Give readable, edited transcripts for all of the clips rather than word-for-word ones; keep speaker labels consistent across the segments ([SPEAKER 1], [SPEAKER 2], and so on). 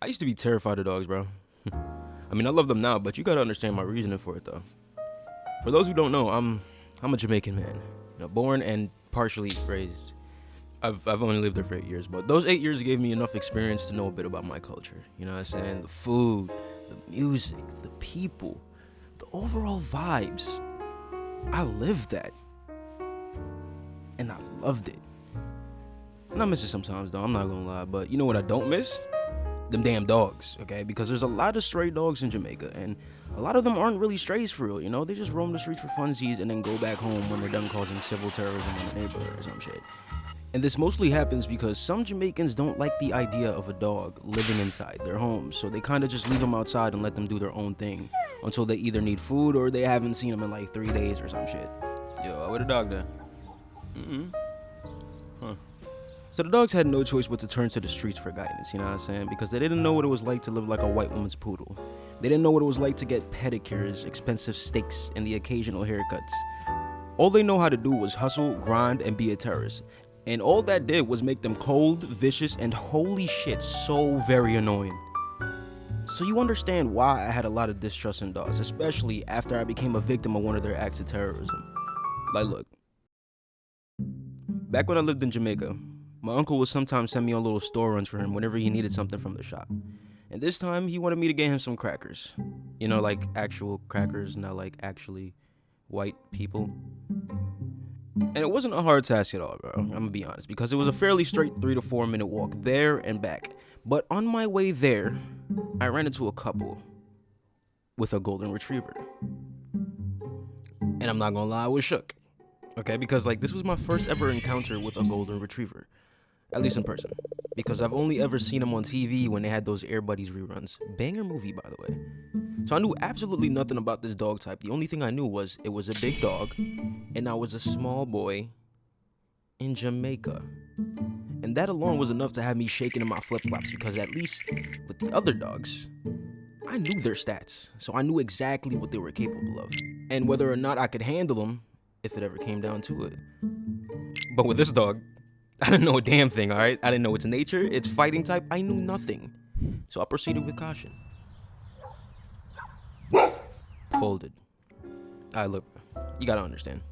[SPEAKER 1] I used to be terrified of dogs, bro. I mean, I love them now, but you gotta understand my reasoning for it, though. For those who don't know, I'm a Jamaican man, born and partially raised. I've only lived there for 8 years, but those 8 years gave me enough experience to know a bit about my culture. You know what I'm saying? The food, the music, the people, the overall vibes. I lived that. And I loved it. And I miss it sometimes, though, I'm not gonna lie. But you know what I don't miss? Them damn dogs, okay? Because there's a lot of stray dogs in Jamaica, and a lot of them aren't really strays for real, They just roam the streets for funsies and then go back home when they're done causing civil terrorism in the neighborhood or some shit. And this mostly happens because some Jamaicans don't like the idea of a dog living inside their homes, so they kind of just leave them outside and let them do their own thing until they either need food or they haven't seen them in like 3 days or some shit. Yo, where the dog there? Huh. So the dogs had no choice but to turn to the streets for guidance, you know what I'm saying? Because they didn't know what it was like to live like a white woman's poodle. They didn't know what it was like to get pedicures, expensive steaks, and the occasional haircuts. All they know how to do was hustle, grind, and be a terrorist. And all that did was make them cold, vicious, and holy shit, so very annoying. So you understand why I had a lot of distrust in dogs, especially after I became a victim of one of their acts of terrorism. Like, look. Back when I lived in Jamaica, my uncle would sometimes send me on little store runs for him whenever he needed something from the shop. And this time, he wanted me to get him some crackers. Like actual crackers, not like actually white people. And it wasn't a hard task at all, bro. I'm gonna be honest, because it was a fairly straight 3 to 4 minute walk there and back. But on my way there, I ran into a couple with a golden retriever. And I'm not gonna lie, I was shook. Okay, because this was my first ever encounter with a golden retriever. At least in person. Because I've only ever seen them on TV when they had those Air Buddies reruns. Banger movie, by the way. So I knew absolutely nothing about this dog type. The only thing I knew was it was a big dog, and I was a small boy in Jamaica. And that alone was enough to have me shaking in my flip-flops, because at least with the other dogs, I knew their stats. So I knew exactly what they were capable of. And whether or not I could handle them, if it ever came down to it. But with this dog, I didn't know a damn thing, alright? I didn't know its nature, its fighting type, I knew nothing. So I proceeded with caution. Folded. Alright, look, you gotta understand.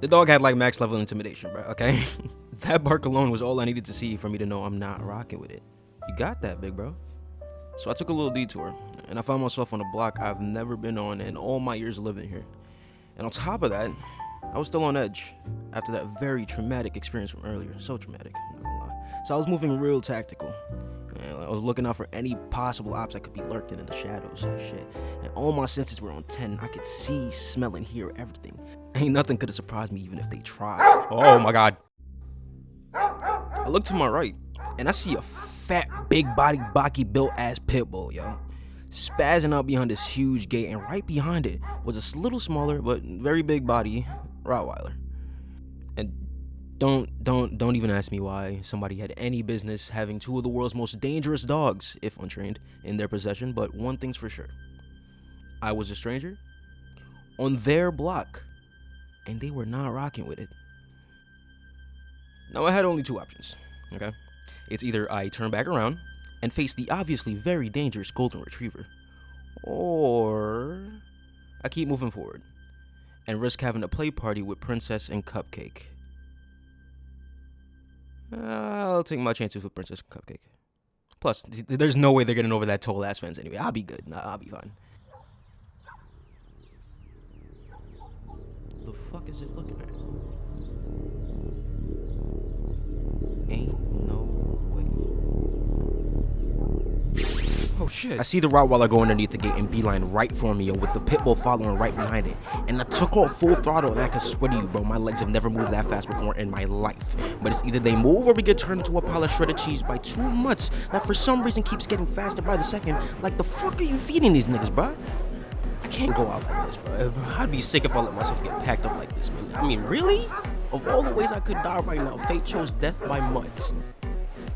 [SPEAKER 1] The dog had max level intimidation, bro, okay? That bark alone was all I needed to see for me to know I'm not rocking with it. You got that, big bro. So I took a little detour, and I found myself on a block I've never been on in all my years of living here. And on top of that, I was still on edge after that very traumatic experience from earlier. So traumatic, I'm not gonna lie. So I was moving real tactical. And I was looking out for any possible ops that could be lurking in the shadows and shit. And all my senses were on 10. I could see, smell, and hear everything. Ain't nothing could have surprised me even if they tried. Oh my god. I look to my right, and I see a fat, big-bodied, Baki-built ass pit bull, yo. Spazzing out behind this huge gate, and right behind it was a little smaller but very big body Rottweiler. And don't even ask me why somebody had any business having two of the world's most dangerous dogs, if untrained, in their possession, but one thing's for sure. I was a stranger on their block, and they were not rocking with it. Now I had only two options, okay? It's either I turn back around and face the obviously very dangerous golden retriever, or I keep moving forward and risk having a play party with Princess and Cupcake. I'll take my chances with Princess and Cupcake. Plus, there's no way they're getting over that tall ass fence anyway. I'll be good. I'll be fine. The fuck is it looking at? Ain't no way. Oh shit. I see the Rottweiler go underneath the gate and beeline right for me, with the pit bull following right behind it. And I took off full throttle, and I can swear to you, bro, my legs have never moved that fast before in my life. But it's either they move or we get turned into a pile of shredded cheese by 2 months that for some reason keeps getting faster by the second. Like, the fuck are you feeding these niggas, bro? I can't go out like this, bro. I'd be sick if I let myself get packed up like this, man. I mean, really? Of all the ways I could die right now, fate chose death by mutts.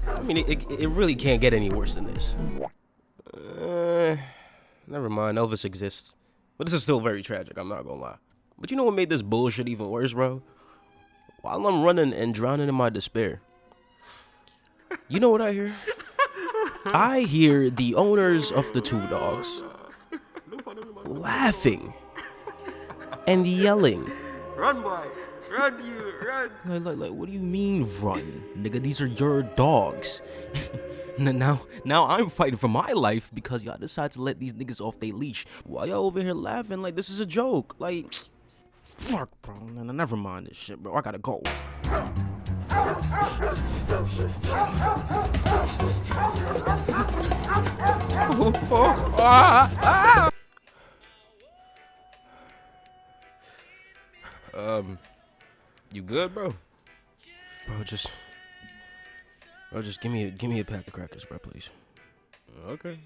[SPEAKER 1] I mean, it really can't get any worse than this. Never mind, Elvis exists. But this is still very tragic, I'm not gonna lie. But you know what made this bullshit even worse, bro? While I'm running and drowning in my despair, you know what I hear? I hear the owners of the two dogs laughing and yelling.
[SPEAKER 2] Run, boy. Run, you. Run.
[SPEAKER 1] Like, what do you mean run? Nigga, these are your dogs. Now I'm fighting for my life because y'all decide to let these niggas off their leash while y'all over here laughing like this is a joke. Like, fuck, bro. Never mind this shit, bro. I gotta go. You good, bro? Bro, just give me a pack of crackers, bro, please. Okay.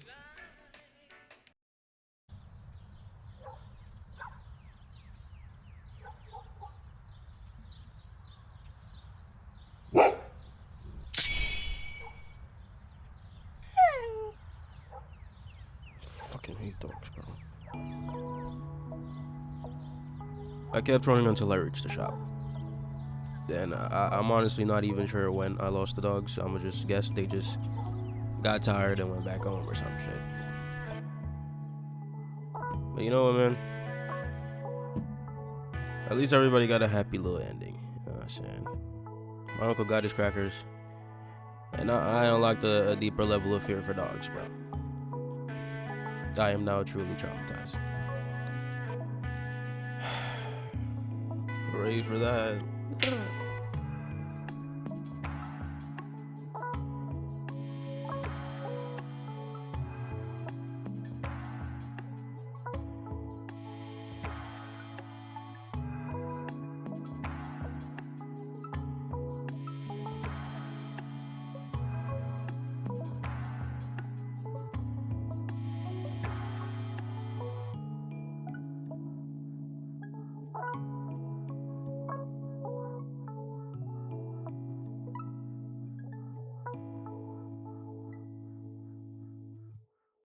[SPEAKER 1] Fucking hate dogs, bro. I kept running until I reached the shop. And I'm honestly not even sure when I lost the dogs. I'ma just guess they just got tired and went back home or some shit. But you know what, man? At least everybody got a happy little ending. You know what I'm saying? My uncle got his crackers. And I unlocked a deeper level of fear for dogs, bro. I am now truly traumatized. Hooray for that.